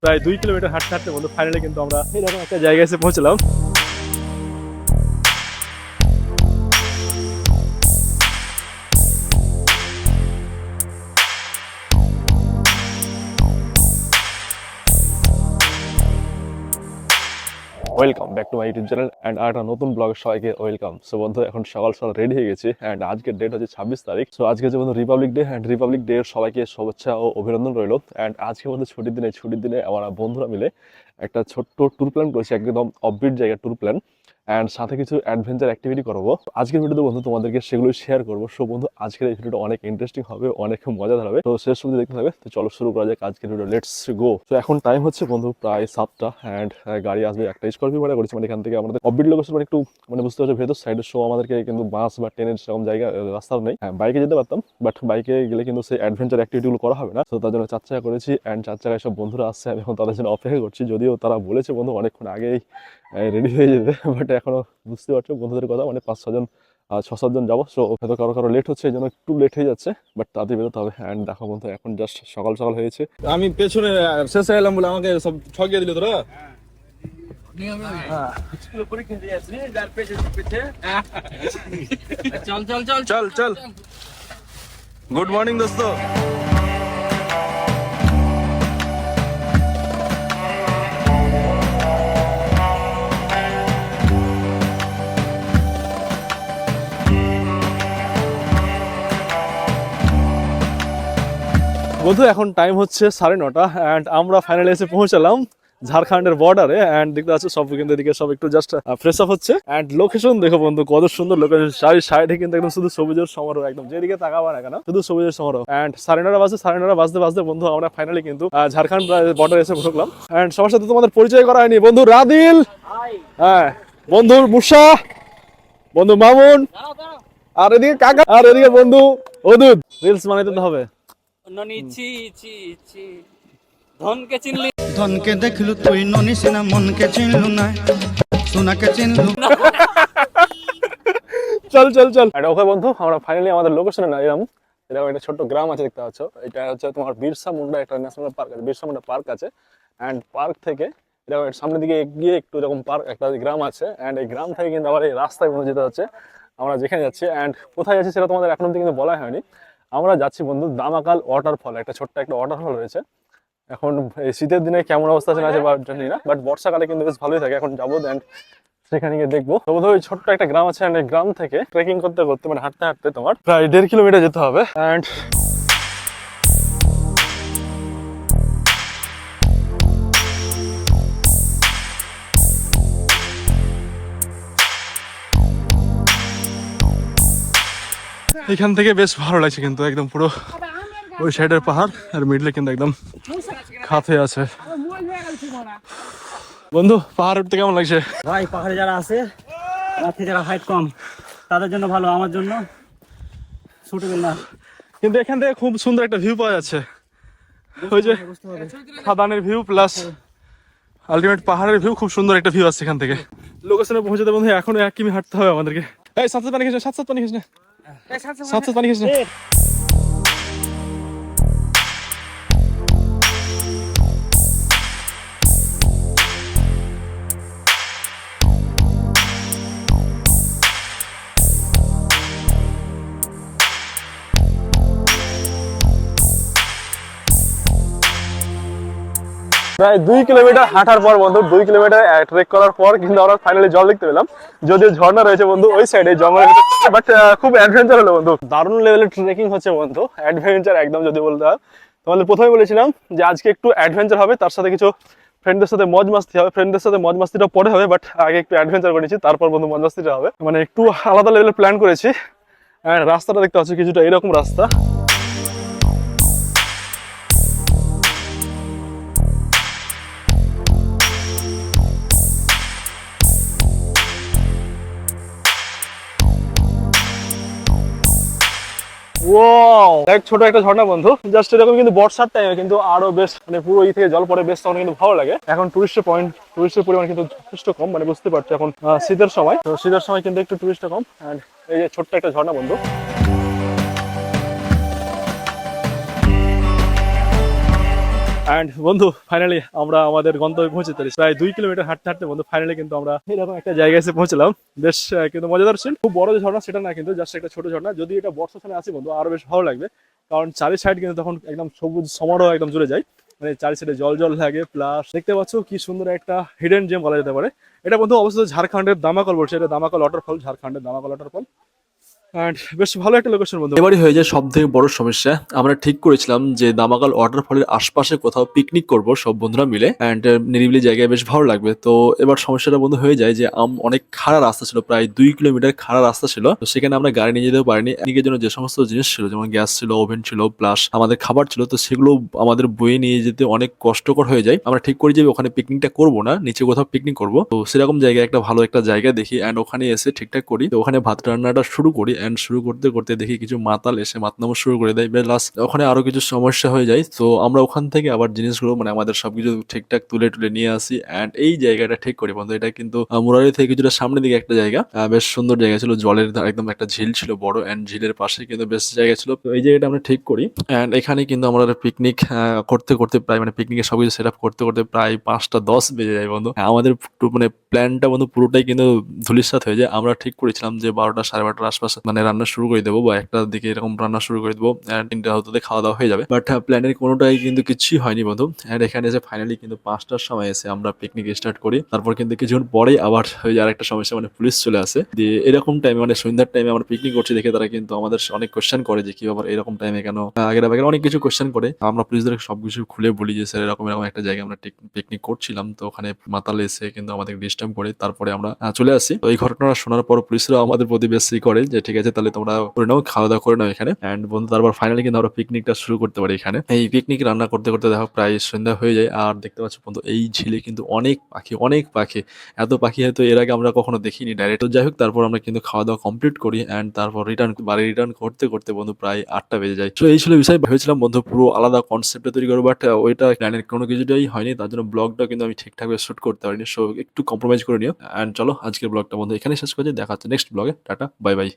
প্রায় 2 কিলোমিটার হাঁটতে হাঁটতে বন্ধু ফাইনালি কিন্তু আমরা এরকম একটা জায়গায় এসে পৌঁছলাম। Welcome back to my YouTube channel and একটা নতুন ব্লগের সবাইকে ওয়েলকাম। সো বন্ধু এখন সকাল সকাল রেডি হয়ে গেছি অ্যান্ড আজকের ডেট হচ্ছে 26 তারিখ। সো আজকে হচ্ছে বন্ধু Republic day and Republic day সবাইকে শুভেচ্ছা ও অভিনন্দন রইল। অ্যান্ড আজকে বন্ধু ছুটির দিনে আমরা বন্ধুরা মিলে একটা ছোট্ট ট্যুর প্ল্যান করেছি, একদম অফবিট জায়গার ট্যুর প্ল্যান অ্যান্ড সাথে কিছু অ্যাডভেঞ্চার অ্যাক্টিভিটি করবো। আজকের ভিডিওতে বন্ধু তোমাদেরকে সেগুলো শেয়ার করবো। সো বন্ধু আজকের এই ভিডিওটা অনেক ইন্টারেস্টিং হবে, অনেক মজাদার হবে। তো শেষ পর্যন্ত দেখতে থাকবে। তো চলো শুরু করা যাক আজকের ভিডিও, লেটস গো। তো এখন টাইম হচ্ছে বন্ধু প্রায় 7টা অ্যান্ড গাড়ি আসবে একটা, স্করপিও ভাড়া করেছি। মানে এখান থেকে আমাদের অফবিট লোকেশন মানে একটু মানে বুঝতে পারছো ভেতর সাইডের। শো আমাদেরকে কিন্তু বাস বা ট্রেনের সেরকম জায়গা রাস্তা নেই। হ্যাঁ বাইকে যেতে পারতাম, বাট বাইকে গেলে কিন্তু সেই অ্যাডভেঞ্চার অ্যাক্টিভিটিগুলো করা হবে না। তো তার জন্য 4 চাকা করেছি অ্যান্ড 4 চাকায় সব বন্ধুরা আসছে, আমি এখন তাদের জন্য অপেক্ষা করছি। যদিও তারা বলেছে বন্ধু অনেকক্ষণ আগেই রেডি হয়ে যেতে, বাট এখনো বুঝতে পারছো বন্ধুদের কথা, মানে 5-6 জন 6-7 জন যাবো। সো হয়তো কারো লেট হচ্ছে, এই জন্য একটু লেট হয়ে যাচ্ছে, বাট তাড়াতাড়ি বেরোতে হবে। অ্যান্ড দেখো বন্ধু এখন জাস্ট সকাল সকাল হয়েছে, আমি পেছনে শেষে এলাম বলে আমাকে সব ঠকিয়ে দিল তোরা। চল চল চল চল চল, গুড মর্নিং দোস্ত। বন্ধু এখন টাইম হচ্ছে 9:30 অ্যান্ড আমরা ফাইনালি এসে পৌঁছালাম ঝাড়খণ্ডের বর্ডারে। অ্যান্ড দেখতে পাচ্ছ সব কিন্তু এদিকে সব একটু জাস্ট ফ্রেশ আপ হচ্ছে। অ্যান্ড লোকেশন দেখো বন্ধু কত সুন্দর লোকেশন, চারি সাইডে কিন্তু একদম শুধু সবুজের সমারোহ, একদম যেদিকে তাকাবা না কেন শুধু সবুজের সমারোহ। অ্যান্ড 9:30 বাজতে বাজতে বন্ধু আমরা ফাইনালি কিন্তু ঝাড়খণ্ড বর্ডারে এসে ঢুকলাম। অ্যান্ড সবার সাথে তোমাদের পরিচয় করা হয়নি, বন্ধু রাদিল, হ্যাঁ বন্ধু মুসা, বন্ধু মামুন, আর এদিকে কাকা, আর এদিকে বন্ধু অদুত। রিলস বানাইতে তো হবে। ননি ছি ছি ছি ধনকে চিনলি, ধনকে দেখলু তুই ননি সিনা, মনকে চিনলু না, সোনাকে চিনলু। চল চল চল। ওকে বন্ধু আমরা ফাইনালি আমাদের লোকেশনে নাইলাম। এরকম একটা ছোট্ট গ্রাম আছে দেখতে পাচ্ছ, এটা হচ্ছে তোমার বিরসা মুন্ডা একটা ন্যাশনাল পার্ক আছে, বিরসা মুন্ডা পার্ক আছে। অ্যান্ড পার্ক থেকে এরকম সামনের দিকে এগিয়ে একটু এরকম পার্ক একটা গ্রাম আছে। অ্যান্ড এই গ্রাম থেকে কিন্তু আবার এই রাস্তায় বন্ধু যেতে হচ্ছে আমরা যেখানে যাচ্ছি। অ্যান্ড কোথায় যাচ্ছি সেটা তোমাদের এখন অব্দি কিন্তু বলা হয়নি। আমরা যাচ্ছি বন্ধু দামাকাল ওয়াটারফল, একটা ছোট্ট একটা ওয়াটারফল রয়েছে। এখন এই শীতের দিনে কেমন অবস্থা আছে বা জানি না, বাট বর্ষাকালে কিন্তু বেশ ভালোই থাকে। এখন যাবো অ্যান্ড সেখানে গিয়ে দেখবো। তো বোধহয় ওই ছোট্ট একটা গ্রাম আছে, এই গ্রাম থেকে ট্রেকিং করতে করতে মানে হাঁটতে হাঁটতে তোমার প্রায় 1.5 কিলোমিটার যেতে হবে। অ্যান্ড এখান থেকে বেশ ভালো লাগছে কিন্তু, একদম পুরো ওই সাইডের পাহাড় আর মিডলে কিন্তু একদম খাত হয়ে আছে। বন্ধু পাহাড় উঠতে কেমন লাগছে? ভাই পাহাড়ে যারা আছে রাতে যারা হাইট কম তাদের জন্য ভালো, আমার জন্য সুটেবল না। কিন্তু এখান থেকে খুব সুন্দর একটা ভিউ পাওয়া যাচ্ছে, ওই যে খাদানের ভিউ প্লাস আলটিমেট পাহাড়ের ভিউ, খুব সুন্দর একটা ভিউ আসছে এখান থেকে। লোকেশনে পৌঁছাতে বন্ধু এখনো 1 কিমি হাঁটতে হবে আমাদেরকে। এই সাত পানি খেয়েছ, সাত পানি খেয়েছ না, সাত পানি খেয়েছ না। প্রায় 2 কিলোমিটার হাঁটার পর বন্ধু, 2 কিলোমিটার ট্রেক করার পর কিন্তু আমরা ফাইনালি জল দেখতে পেলাম। যদিও ঝর্ণা রয়েছে বন্ধু ওই সাইডে জঙ্গলের ভিতরে, বাট খুব অ্যাডভেঞ্চার হলো বন্ধু, দারুণ লেভেলের ট্রেকিং হচ্ছে বন্ধু, অ্যাডভেঞ্চার একদম। যদি বলতে হয় তোমাদের প্রথমে বলেছিলাম যে আজকে একটু অ্যাডভেঞ্চার হবে, তার সাথে কিছু ফ্রেন্ডদের সাথে মজ মাস্তি হবে। ফ্রেন্ডদের সাথে মজ মাস্তিটা পরে হবে, বাট আগে একটু অ্যাডভেঞ্চার করেছি, তারপর বন্ধু মজ মাস্তিটা হবে। মানে একটু আলাদা লেভেলের প্ল্যান করেছি। অ্যান্ড রাস্তাটা দেখতে পাচ্ছি কিছুটা এরকম রাস্তা। ওয়াও এক ছোট একটা ঝর্ণা বন্ধু, জাস্ট এরকম কিন্তু বর্ষার টাইমে কিন্তু আরো বেশ মানে পুরো ই থেকে জল পড়ে বেশ, তখন কিন্তু ভালো লাগে। এখন টুরিস্টের পরিমাণ কিন্তু যথেষ্ট কম, মানে বুঝতে পারছো এখন শীতের সময়, তো শীতের সময় কিন্তু একটু টুরিস্টটা কম। অ্যান্ড এই যে ছোট্ট একটা ঝর্ণা বন্ধু। অ্যান্ড বন্ধু ফাইনালি আমরা আমাদের গন্তব্যে পৌঁছে চলেছি। প্রায় 2 কিলোমিটার হাঁটতে হাঁটতে বন্ধু ফাইনালি কিন্তু আমরা এরকম একটা জায়গায় এসে পৌঁছলাম। বেশ কিন্তু মজাদার ছিল। খুব বড় যে ঝর্ণা সেটা না, কিন্তু জাস্ট একটা ছোট ঝর্ণা। যদি এটা বর্ষার সময় আসি বন্ধু আরো বেশ ভালো লাগবে, কারণ চারি সাইড কিন্তু তখন একদম সবুজ সমারোহ একদম জুড়ে যায়, মানে চারি সাইডে জল জল লাগে। প্লাস দেখতে পাচ্ছ কি সুন্দর একটা হিডেন জেম বলা যেতে পারে। এটা বন্ধু অবশ্যই ঝাড়খণ্ডের দামাকল বলছে, এটা দামাকল ওয়াটারফল, ঝাড়খণ্ডের দামাকল ওয়াটারফল। And বেশ ভালো একটা লোকেশন বন্ধু। এবারই হয়ে যায় সব থেকে বড় সমস্যা, আমরা ঠিক করেছিলাম যে দামাকাল ওয়াটারফলের আশপাশে কোথাও পিকনিক করব সব বন্ধুরা মিলে, এন্ড নিরিবিলি জায়গায় বেশ ভালো লাগবে। তো এবার সমস্যাটা বন্ধু হয়ে যায় যে অনেক খাড়া রাস্তা ছিল, প্রায় 2 কিলোমিটার খাড়া রাস্তা ছিল। তো সেখানে আমরা গাড়ি নিয়ে যেতেও পারিনি। পিকনিকের জন্য যে সমস্ত জিনিস ছিল, যেমন গ্যাস ছিল, ওভেন ছিল, প্লাস আমাদের খাবার ছিল, তো সেগুলো আমাদের বয়ে নিয়ে যেতে অনেক কষ্টকর হয়ে যায়। আমরা ঠিক করি যে ওখানে পিকনিকটা করব না, নিচে কোথাও পিকনিক করব। তো সেরকম জায়গায় একটা ভালো একটা জায়গা দেখি এন্ড ওখানে এসে ঠিকঠাক করি। তো ওখানে ভাত রান্নাটা শুরু করি এন্ড শুরু করতে করতে দেখি কিছু মাতাল এসে মাতনামো শুরু করে দেয়। লাস্ট ওখানে আরো কিছু সমস্যা হয়ে যায়। তো আমরা ওখান থেকে আবার জিনিসগুলো মানে আমাদের সবকিছু ঠিকঠাক তুলে তুলে নিয়ে আসি এন্ড এই জায়গাটা ঠিক করি বন্ধু। এটা কিন্তু মুরারি থেকে কিছুটা সামনের দিকে একটা জায়গা, বেশ সুন্দর জায়গা ছিল, জলের একদম একটা ঝিল ছিল বড় এন্ড ঝিলের পাশে কিন্তু বেশ জায়গা ছিল। তো এই জায়গাটা আমরা ঠিক করি এন্ড এখানে কিন্তু আমরা পিকনিক করতে করতে প্রায় মানে পিকনিকের সবকিছু সেট আপ করতে করতে প্রায় 5টা 10 বেজে যায় বন্ধু। আমাদের মানে প্ল্যানটা বন্ধু পুরোটাই কিন্তু ধূলিসাৎ হয়ে যায়। আমরা ঠিক করেছিলাম যে 12টা 12:30 আশপাশে মানে রান্না শুরু করে দেবো, বা 1টার দিকে এরকম রান্না শুরু করে দেবো এন্ড 3টা হতে খাওয়া দাওয়া হয়ে যাবে। বাট প্ল্যানের কোনোটাই কিন্তু কিছুই হয়নি বন্ধু। এন্ড এখানে এসে ফাইনালি কিন্তু 5টার সময় এসে আমরা পিকনিক স্টার্ট করি। তারপর কিন্তু কিছুক্ষণ পরেই আবার হয়ে যায় আরেকটা সমস্যা, মানে পুলিশ চলে আসে। দিয়ে এরকম টাইমে মানে সন্ধ্যার টাইমে আমরা পিকনিক করছি দেখে তারা কিন্তু আমাদের অনেক কোশ্চেন করে যে কি ব্যাপার এরকম টাইমে কেন, আগের আগের অনেক কিছু কোশ্চেন করে। আমরা পুলিশদের সবকিছু খুলে বলি যে স্যার এরকম এরকম একটা জায়গায় আমরা পিকনিক করছিলাম, তো ওখানে মাতাল এসে কিন্তু আমাদের ডিস্টার্ব করে। তারপরে আমরা চলে আসি। তো এই ঘটনাটা শোনার পর পুলিশরা আমাদের প্রতি বেশ করে যে ঠিক আছে তাহলে তোমরা করে নাও, খাওয়া দাওয়া করে নাও এখানে। এন্ড বন্ধু তারপর ফাইনালি কিন্তু আমরা পিকনিকটা শুরু করতে পারি এখানে। এই পিকনিক রান্না করতে করতে দেখো প্রায় সন্ধ্যা হয়ে যায়। আর দেখতে পাচ্ছ বন্ধু এই ঝিলে কিন্তু অনেক পাখি, অনেক পাখি। এত পাখি হয়তো এর আগে আমরা কখনো দেখিনি ডাইরেক্ট। তো যাই হোক তারপর আমরা কিন্তু খাওয়া দাওয়া কমপ্লিট করি এন্ড তারপর বাড়ি রিটার্ন করতে করতে বন্ধু প্রায় 8টা বেজে যায়। তো এই ছিল বিষয়। ভেবেছিলাম বন্ধু পুরো আলাদা কনসেপ্টে তৈরি করবো, বাট ওইটা প্ল্যানের কোনো কিছুটাই হয়নি। তার জন্য ব্লগটা কিন্তু আমি ঠিকঠাক শুট করতে পারিনি। সো একটু কম্প্রোমাইজ করে নিও। এন্ড চলো আজকের ব্লগটা বন্ধু এখানে শেষ করছি। দেখা হচ্ছে নেক্সট ব্লগে। Tata bye bye.